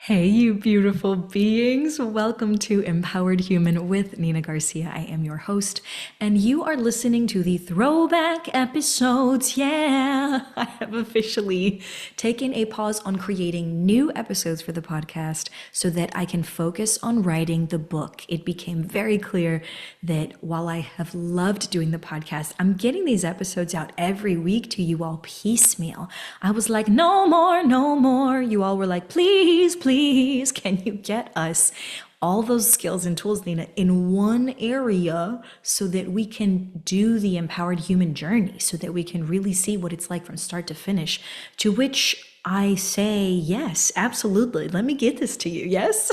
Hey, you beautiful beings. Welcome to Empowered Human with Nina Garcia. I am your host, and you are listening to the Throwback episodes. Yeah, I have officially taken a pause on creating new episodes for the podcast so that I can focus on writing the book. It became very clear that while I have loved doing the podcast, I'm getting these episodes out every week to you all piecemeal. I was like, no more, no more. You all were like, please, can you get us all those skills and tools, Nina, in one area so that we can do the empowered human journey, so that we can really see what it's like from start to finish, to which I say, yes, absolutely. Let me get this to you. Yes.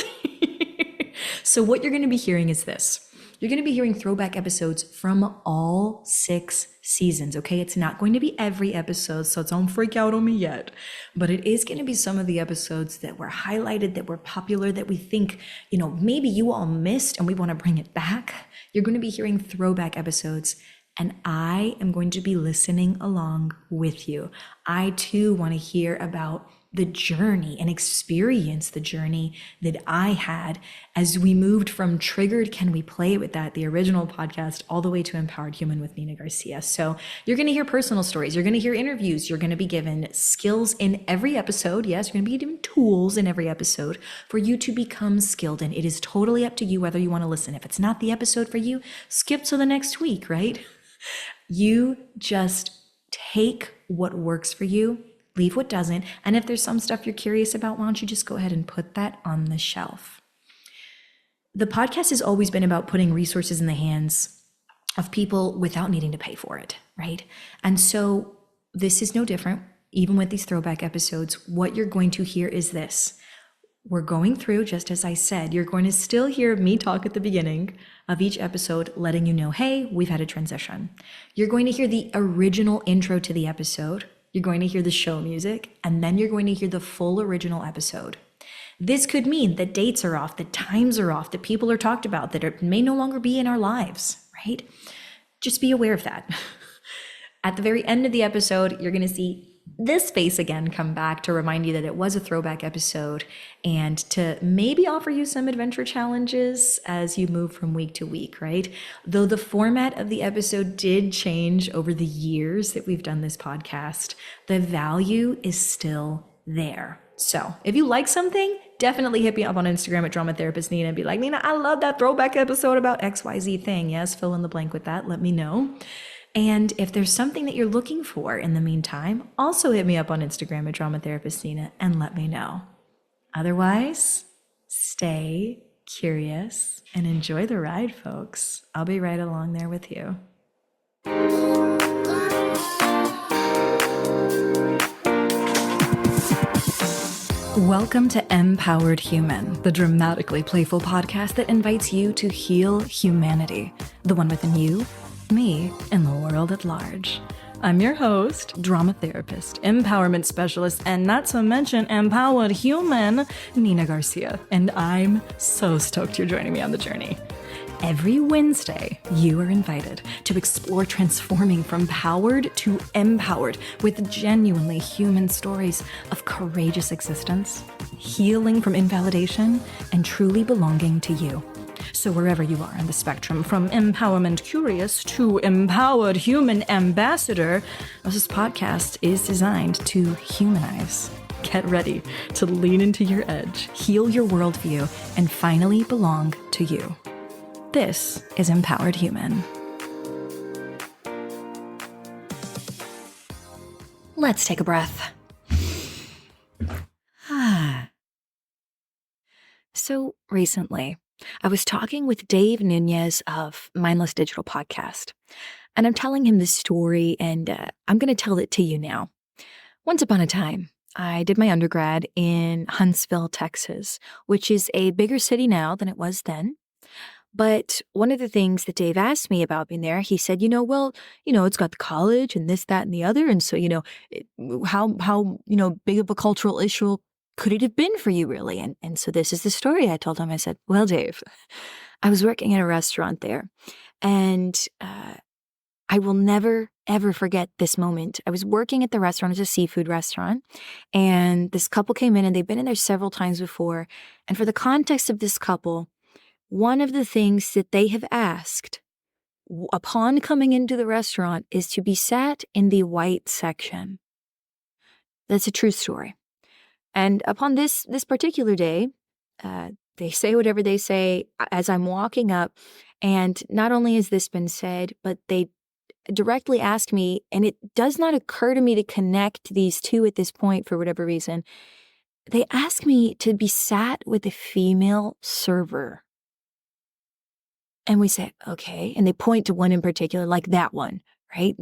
So what you're going to be hearing is this. You're going to be hearing throwback episodes from all 6 seasons, okay? It's not going to be every episode, so don't freak out on me yet. But it is going to be some of the episodes that were highlighted, that were popular, that we think, maybe you all missed and we want to bring it back. You're going to be hearing throwback episodes, and I am going to be listening along with you. I too want to hear about the journey and experience the journey that I had as we moved from Triggered Can We Play With That, the original podcast, all the way to Empowered Human with Nina Garcia. So you're going to hear personal stories. You're going to hear interviews. You're going to be given skills in every episode. Yes, you're going to be given tools in every episode for you to become skilled in. It is totally up to you whether you want to listen. If it's not the episode for you, skip to the next week, right? You just take what works for you, leave what doesn't. And if there's some stuff you're curious about, why don't you just go ahead and put that on the shelf? The podcast has always been about putting resources in the hands of people without needing to pay for it, right? And so this is no different. Even with these throwback episodes, what you're going to hear is this. We're going through, just as I said, you're going to still hear me talk at the beginning of each episode, letting you know, hey, we've had a transition. You're going to hear the original intro to the episode. You're going to hear the show music, and then you're going to hear the full original episode. This could mean that dates are off, that times are off, that people are talked about, that may no longer be in our lives, right? Just be aware of that. At the very end of the episode, you're going to see this face again come back to remind you that it was a throwback episode and to maybe offer you some adventure challenges as you move from week to week, right? Though the format of the episode did change over the years that we've done this podcast, the value is still there. So if you like something, definitely hit me up on Instagram at DramaTherapist Nina and be like, Nina, I love that throwback episode about XYZ thing. Yes, fill in the blank with that. Let me know. And if there's something that you're looking for in the meantime, also hit me up on Instagram at DramaTherapist Nina and let me know. Otherwise, stay curious and enjoy the ride, folks. I'll be right along there with you. Welcome to Empowered Human, the dramatically playful podcast that invites you to heal humanity, the one within you, me, and the world at large. I'm your host, drama therapist, empowerment specialist, and not to mention empowered human, Nina Garcia, and I'm so stoked you're joining me on the journey. Every Wednesday, you are invited to explore transforming from powered to empowered with genuinely human stories of courageous existence, healing from invalidation, and truly belonging to you. So wherever you are on the spectrum, from empowerment curious to empowered human ambassador, this podcast is designed to humanize. Get ready to lean into your edge, heal your worldview, and finally belong to you. This is Empowered Human. Let's take a breath. So recently, I was talking with Dave Nunez of Mindless Digital Podcast, and I'm telling him this story, and I'm going to tell it to you now. Once upon a time, I did my undergrad in Huntsville, Texas, which is a bigger city now than it was then. But one of the things that Dave asked me about being there, he said, it's got the college and this, that, and the other. And so, how big of a cultural issue could it have been for you, really? And so this is the story I told him. I said, well, Dave, I was working at a restaurant there, and I I will never, ever forget this moment. I was working at the restaurant. It was a seafood restaurant. And this couple came in and they've been in there several times before. And for the context of this couple, one of the things that they have asked upon coming into the restaurant is to be sat in the white section. That's a true story. And upon this particular day, they say whatever they say as I'm walking up. And not only has this been said, but they directly ask me, and it does not occur to me to connect these two at this point for whatever reason. They ask me to be sat with a female server. And we say, okay. And they point to one in particular, like that one, right?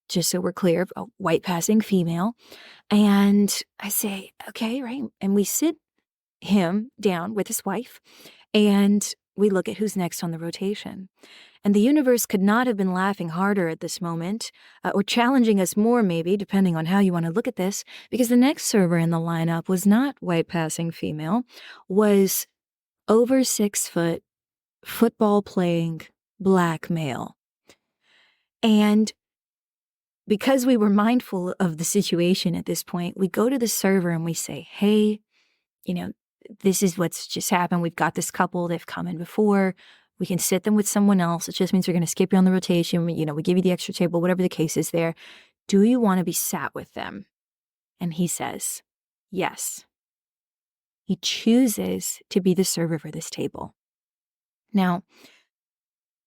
Just so we're clear, a white passing female. And I say, okay, right. And we sit him down with his wife and we look at who's next on the rotation. And the universe could not have been laughing harder at this moment, or challenging us more maybe, depending on how you want to look at this, because the next server in the lineup was not white passing female, was over 6 foot, football playing black male. And because we were mindful of the situation at this point, we go to the server and we say, hey, this is what's just happened. We've got this couple. They've come in before. We can sit them with someone else. It just means we're going to skip you on the rotation. We give you the extra table, whatever the case is there. Do you want to be sat with them? And he says, yes. He chooses to be the server for this table. Now,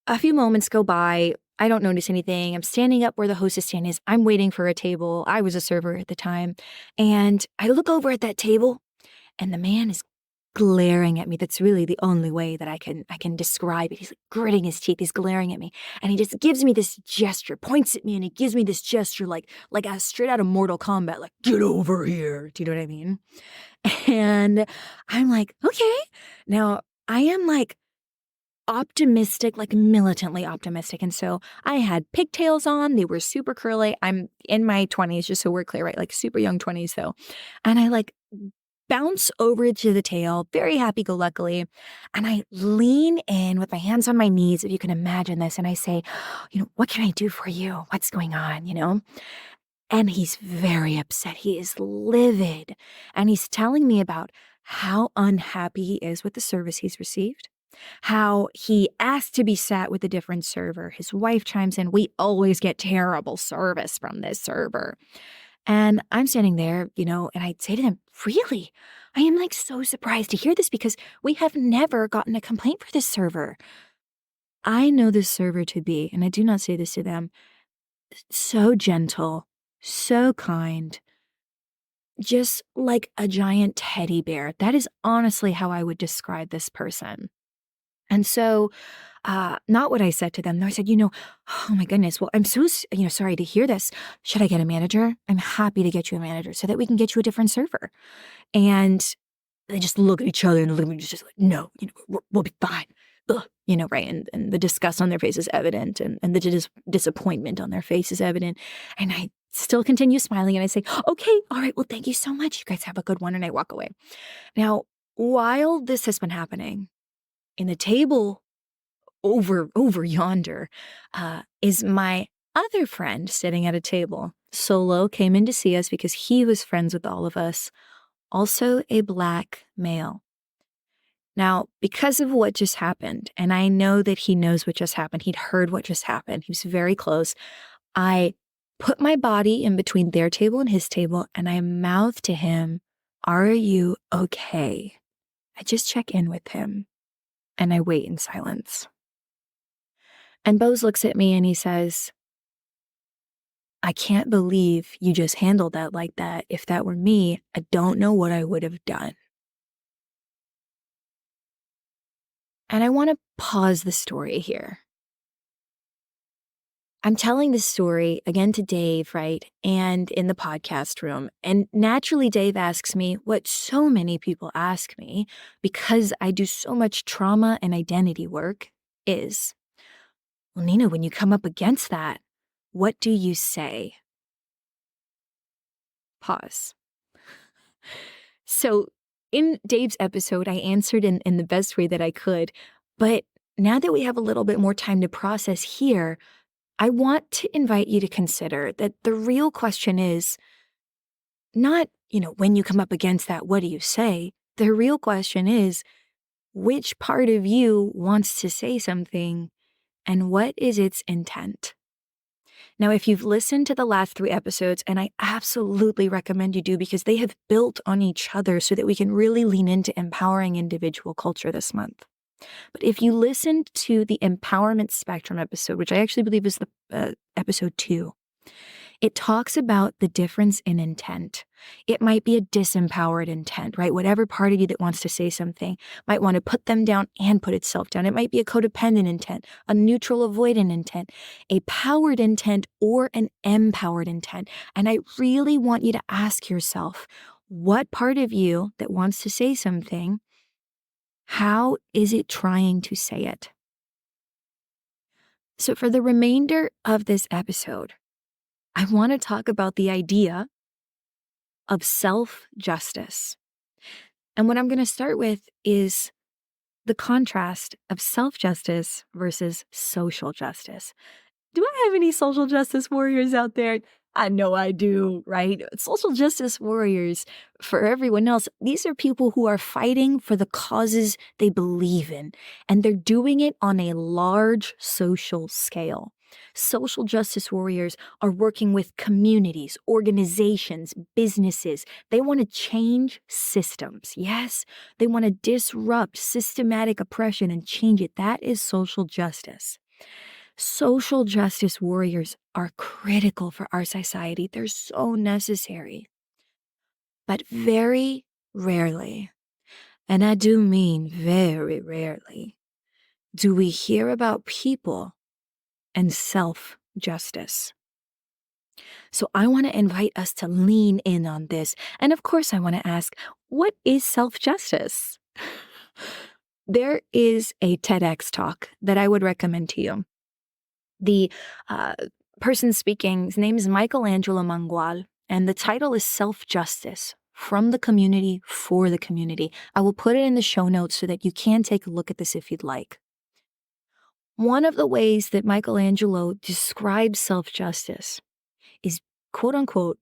a few moments go by. I don't notice anything. I'm standing up where the hostess stand is. I'm waiting for a table. I was a server at the time. And I look over at that table, and the man is glaring at me. That's really the only way that I can describe it. He's like gritting his teeth. He's glaring at me. And he just gives me this gesture, points at me, and he gives me this gesture like straight out of Mortal Kombat, like, get over here. Do you know what I mean? And I'm like, okay. Now, I am like optimistic, like militantly optimistic. And so I had pigtails on. They were super curly. I'm in my 20s, just so we're clear, right? Like super young 20s though. And I like bounce over to the tail, very happy-go-luckily, and I lean in with my hands on my knees, if you can imagine this, and I say, what can I do for you? What's going on, And he's very upset. He is livid, and he's telling me about how unhappy he is with the service he's received, how he asked to be sat with a different server. His wife chimes in, we always get terrible service from this server. And I'm standing there, and I'd say to them, really? I am like so surprised to hear this because we have never gotten a complaint for this server. I know this server to be, and I do not say this to them, so gentle, so kind, just like a giant teddy bear. That is honestly how I would describe this person. And so, not what I said to them. No, I said, oh my goodness. Well, I'm so, sorry to hear this. Should I get a manager? I'm happy to get you a manager so that we can get you a different server. And they just look at each other and look at me just like, no, we'll be fine. Ugh, right. And the disgust on their face is evident and the disappointment on their face is evident. And I still continue smiling and I say, okay, all right. Well, thank you so much. You guys have a good one. And I walk away. Now, while this has been happening, in the table over yonder is my other friend sitting at a table. Solo came in to see us because he was friends with all of us. Also a black male. Now, because of what just happened, and I know that he knows what just happened, he'd heard what just happened, he was very close, I put my body in between their table and his table, and I mouthed to him, are you okay? I just check in with him. And I wait in silence. And Bose looks at me and he says, I can't believe you just handled that like that. If that were me, I don't know what I would have done. And I want to pause the story here. I'm telling this story again to Dave, right? And in the podcast room. And naturally, Dave asks me what so many people ask me because I do so much trauma and identity work is, well, Nina, when you come up against that, what do you say? Pause. So in Dave's episode, I answered in the best way that I could. But now that we have a little bit more time to process here, I want to invite you to consider that the real question is not, when you come up against that, what do you say? The real question is, which part of you wants to say something and what is its intent? Now, if you've listened to the last 3 episodes, and I absolutely recommend you do because they have built on each other so that we can really lean into empowering individual culture this month. But if you listened to the Empowerment Spectrum episode, which I actually believe is the episode 2, it talks about the difference in intent. It might be a disempowered intent, right? Whatever part of you that wants to say something might want to put them down and put itself down. It might be a codependent intent, a neutral avoidant intent, a powered intent, or an empowered intent. And I really want you to ask yourself, what part of you that wants to say something, how is it trying to say it? So for the remainder of this episode, I want to talk about the idea of self-justice. And what I'm going to start with is the contrast of self-justice versus social justice. Do I have any social justice warriors out there? I know I do, right? Social justice warriors, for everyone else, these are people who are fighting for the causes they believe in, and they're doing it on a large social scale. Social justice warriors are working with communities, organizations, businesses. They want to change systems. Yes, they want to disrupt systematic oppression and change it. That is social justice. Social justice warriors are critical for our society. They're so necessary. But very rarely, and I do mean very rarely, do we hear about people and self-justice. So I want to invite us to lean in on this. And of course, I want to ask, what is self-justice? There is a TEDx talk that I would recommend to you. The person speaking, his name is Michelangelo Mangual, and the title is Self-Justice, from the community, for the community. I will put it in the show notes so that you can take a look at this if you'd like. One of the ways that Michelangelo describes self-justice is, quote unquote,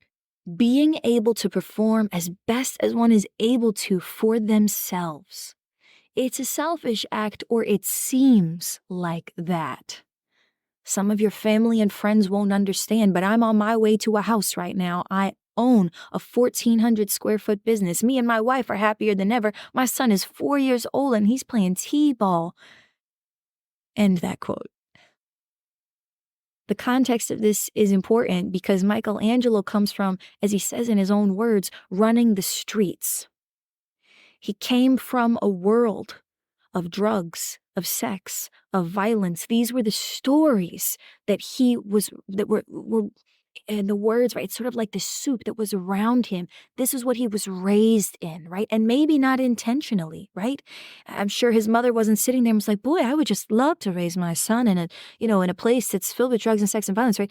being able to perform as best as one is able to for themselves. It's a selfish act, or it seems like that. Some of your family and friends won't understand, but I'm on my way to a house right now. I own a 1,400 square foot business. Me and my wife are happier than ever. My son is 4 years old and he's playing t-ball. End that quote. The context of this is important because Michelangelo comes from, as he says in his own words, running the streets. He came from a world of drugs, of sex, of violence. These were the stories that were and the words, right? It's sort of like the soup that was around him. This is what he was raised in, right? And maybe not intentionally, right? I'm sure his mother wasn't sitting there and was like, boy, I would just love to raise my son in a place that's filled with drugs and sex and violence, right?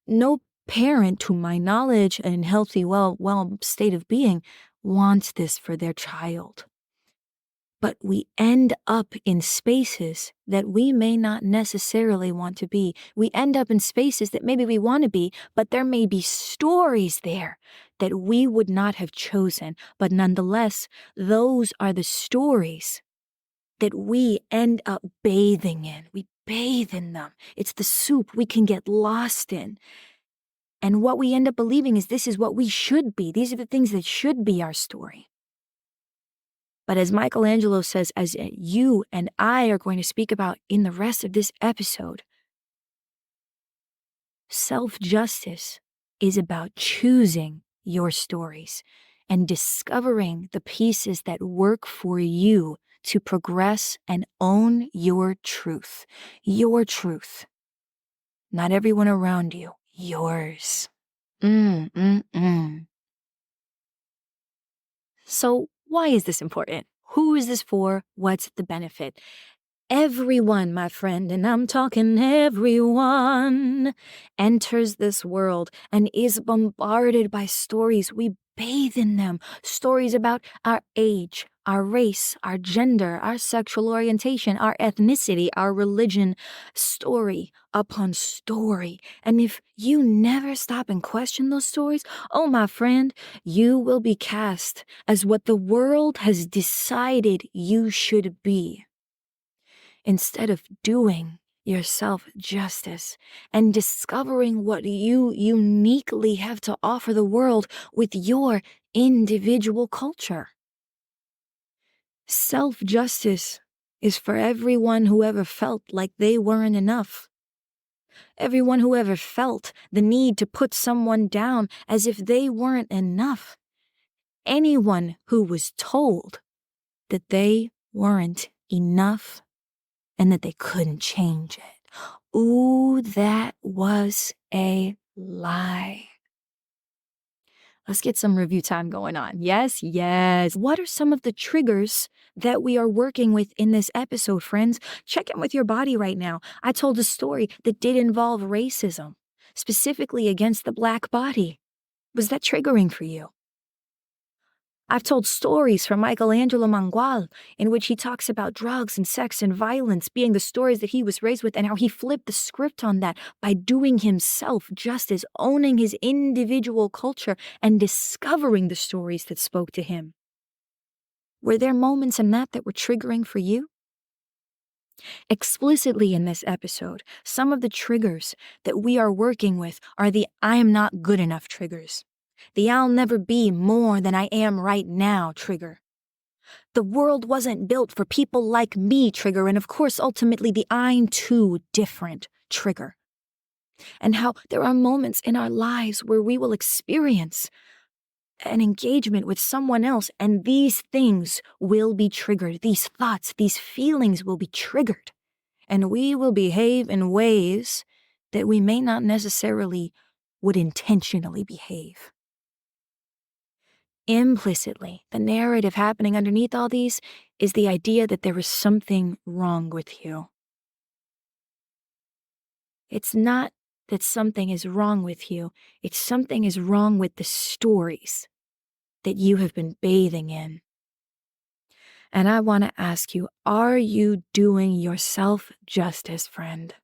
No parent, to my knowledge, and healthy, well state of being, wants this for their child. But we end up in spaces that we may not necessarily want to be. We end up in spaces that maybe we want to be, but there may be stories there that we would not have chosen. But nonetheless, those are the stories that we end up bathing in. We bathe in them. It's the soup we can get lost in. And what we end up believing is this is what we should be. These are the things that should be our story. But as Michelangelo says, as you and I are going to speak about in the rest of this episode, self-justice is about choosing your stories and discovering the pieces that work for you to progress and own your truth. Your truth. Not everyone around you. Yours. So why is this important? Who is this for? What's the benefit? Everyone, my friend, and I'm talking everyone, enters this world and is bombarded by stories we bathe in them. Stories about our age, our race, our gender, our sexual orientation, our ethnicity, our religion, story upon story. And if you never stop and question those stories, oh, my friend, you will be cast as what the world has decided you should be, instead of doing yourself justice and discovering what you uniquely have to offer the world with your individual culture. Self-justice is for everyone who ever felt like they weren't enough. Everyone who ever felt the need to put someone down as if they weren't enough. Anyone who was told that they weren't enough and that they couldn't change it. Ooh, that was a lie. Let's get some review time going on. Yes. What are some of the triggers that we are working with in this episode, friends? Check in with your body right now. I told a story that did involve racism, specifically against the Black body. Was that triggering for you? I've told stories from Michelangelo Mangual in which he talks about drugs and sex and violence being the stories that he was raised with, and how he flipped the script on that by doing himself justice, owning his individual culture, and discovering the stories that spoke to him. Were there moments in that were triggering for you? Explicitly in this episode, some of the triggers that we are working with are the I am not good enough triggers. The I'll never be more than I am right now trigger. The world wasn't built for people like me trigger, and of course, ultimately, the I'm too different trigger. And how there are moments in our lives where we will experience an engagement with someone else, and these things will be triggered. These thoughts, these feelings will be triggered, and we will behave in ways that we may not necessarily would intentionally behave. Implicitly, the narrative happening underneath all these is the idea that there is something wrong with you. It's not that something is wrong with you, it's something is wrong with the stories that you have been bathing in. And I want to ask you, are you doing yourself justice, friend?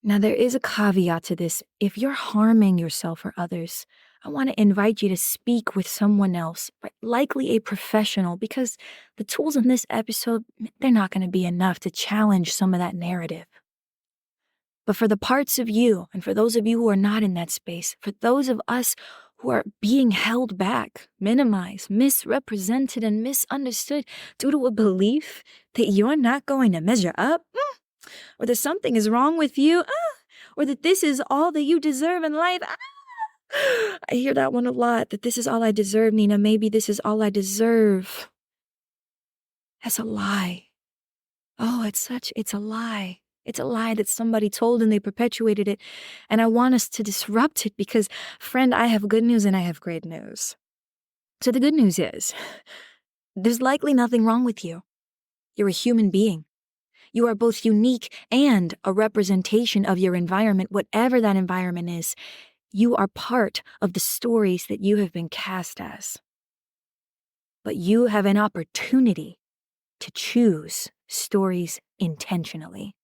Now, there is a caveat to this. If you're harming yourself or others, I want to invite you to speak with someone else, likely a professional, because the tools in this episode, they're not going to be enough to challenge some of that narrative. But for the parts of you, and for those of you who are not in that space, for those of us who are being held back, minimized, misrepresented, and misunderstood due to a belief that you're not going to measure up, or that something is wrong with you, or that this is all that you deserve in life. I hear that one a lot, that this is all I deserve, Nina. Maybe this is all I deserve. That's a lie. Oh, it's a lie. It's a lie that somebody told and they perpetuated it. And I want us to disrupt it because, friend, I have good news and I have great news. So the good news is, there's likely nothing wrong with you. You're a human being. You are both unique and a representation of your environment, whatever that environment is. You are part of the stories that you have been cast as. But you have an opportunity to choose stories intentionally.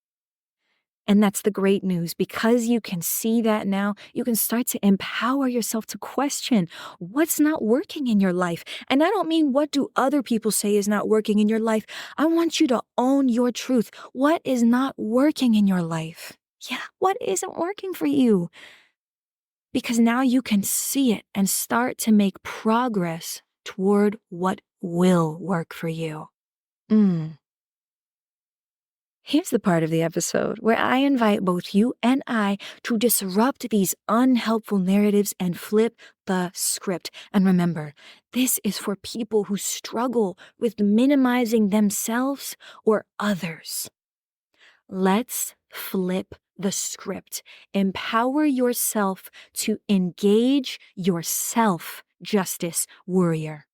And that's the great news. Because you can see that now, you can start to empower yourself to question what's not working in your life. And I don't mean what do other people say is not working in your life. I want you to own your truth. What is not working in your life? Yeah, what isn't working for you? Because now you can see it and start to make progress toward what will work for you. Here's the part of the episode where I invite both you and I to disrupt these unhelpful narratives and flip the script. And remember, this is for people who struggle with minimizing themselves or others. Let's flip the script. Empower yourself to engage your self-justice warrior.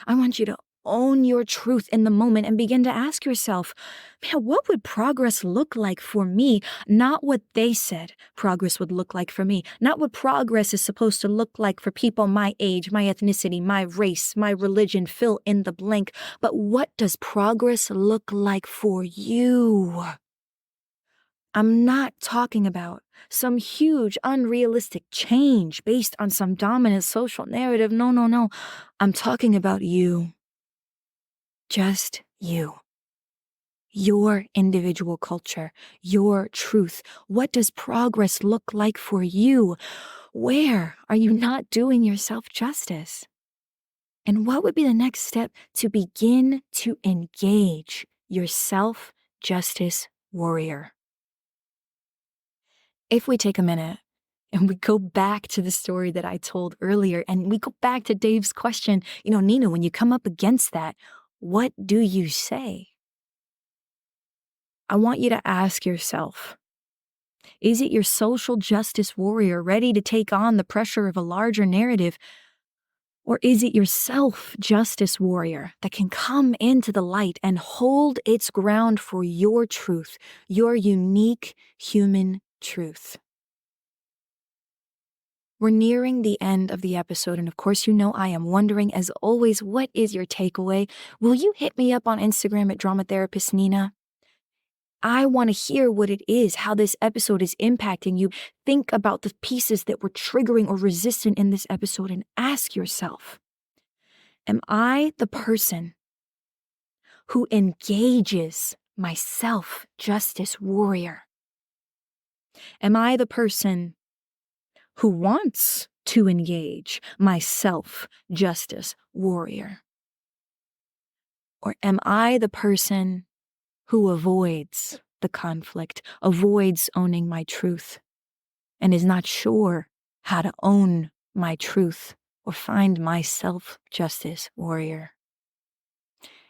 I want you to Own your truth in the moment and begin to ask yourself, man, what would progress look like for me? Not what they said progress would look like for me. Not what progress is supposed to look like for people my age, my ethnicity, my race, my religion, fill in the blank. But what does progress look like for you? I'm not talking about some huge, unrealistic change based on some dominant social narrative. No, no, no. I'm talking about you. Just you. Your individual culture, your truth. What does progress look like for you? Where are you not doing yourself justice? And what would be the next step to begin to engage your self-justice warrior? If we take a minute and we go back to the story that I told earlier, and we go back to Dave's question, Nina, when you come up against that, what do you say? I want you to ask yourself, is it your social justice warrior ready to take on the pressure of a larger narrative? Or is it your self-justice warrior that can come into the light and hold its ground for your truth, your unique human truth? We're nearing the end of the episode, and of course, I am wondering, as always, what is your takeaway? Will you hit me up on Instagram at DramaTherapistNina? I want to hear what it is, how this episode is impacting you. Think about the pieces that were triggering or resistant in this episode and ask yourself, am I the person who engages my self-justice warrior? Am I the person who wants to engage my self-justice warrior? Or am I the person who avoids the conflict, avoids owning my truth, and is not sure how to own my truth or find my self-justice warrior?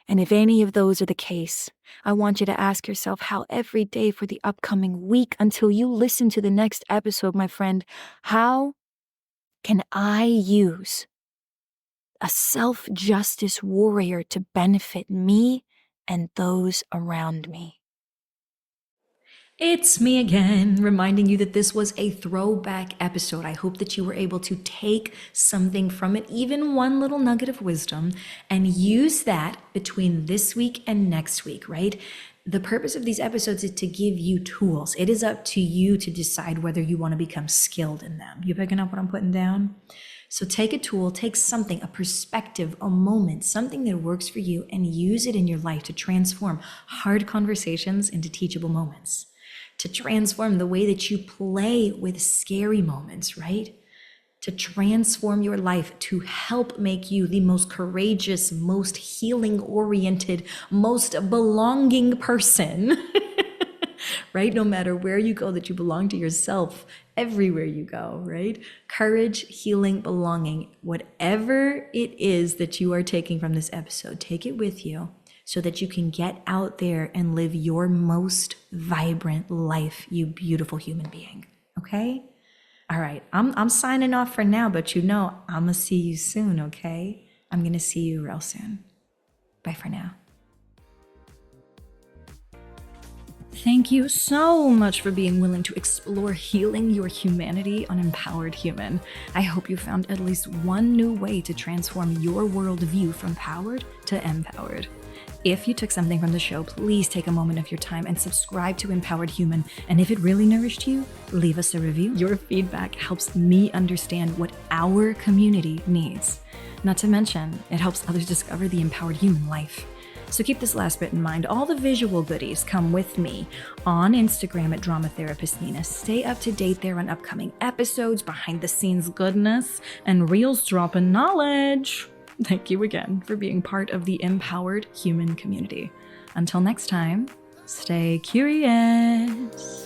And if any of those are the case, I want you to ask yourself how every day for the upcoming week until you listen to the next episode, my friend, how can I use a self-justice warrior to benefit me and those around me? It's me again, reminding you that this was a throwback episode. I hope that you were able to take something from it, even one little nugget of wisdom, and use that between this week and next week, right? The purpose of these episodes is to give you tools. It is up to you to decide whether you want to become skilled in them. You picking up what I'm putting down? So take a tool, take something, a perspective, a moment, something that works for you, and use it in your life to transform hard conversations into teachable moments, to transform the way that you play with scary moments, right? To transform your life, to help make you the most courageous, most healing-oriented, most belonging person, right? No matter where you go, that you belong to yourself everywhere you go, right? Courage, healing, belonging, whatever it is that you are taking from this episode, take it with you so that you can get out there and live your most vibrant life, you beautiful human being, okay? All right, I'm signing off for now, but I'm gonna see you soon, okay? I'm gonna see you real soon. Bye for now. Thank you so much for being willing to explore healing your humanity on Empowered Human. I hope you found at least one new way to transform your worldview from powered to empowered. If you took something from the show, please take a moment of your time and subscribe to Empowered Human. And if it really nourished you, leave us a review. Your feedback helps me understand what our community needs. Not to mention, it helps others discover the empowered human life. So keep this last bit in mind. All the visual goodies come with me on Instagram at DramaTherapistNina. Stay up to date there on upcoming episodes, behind the scenes goodness, and reels dropping knowledge. Thank you again for being part of the empowered human community. Until next time, stay curious.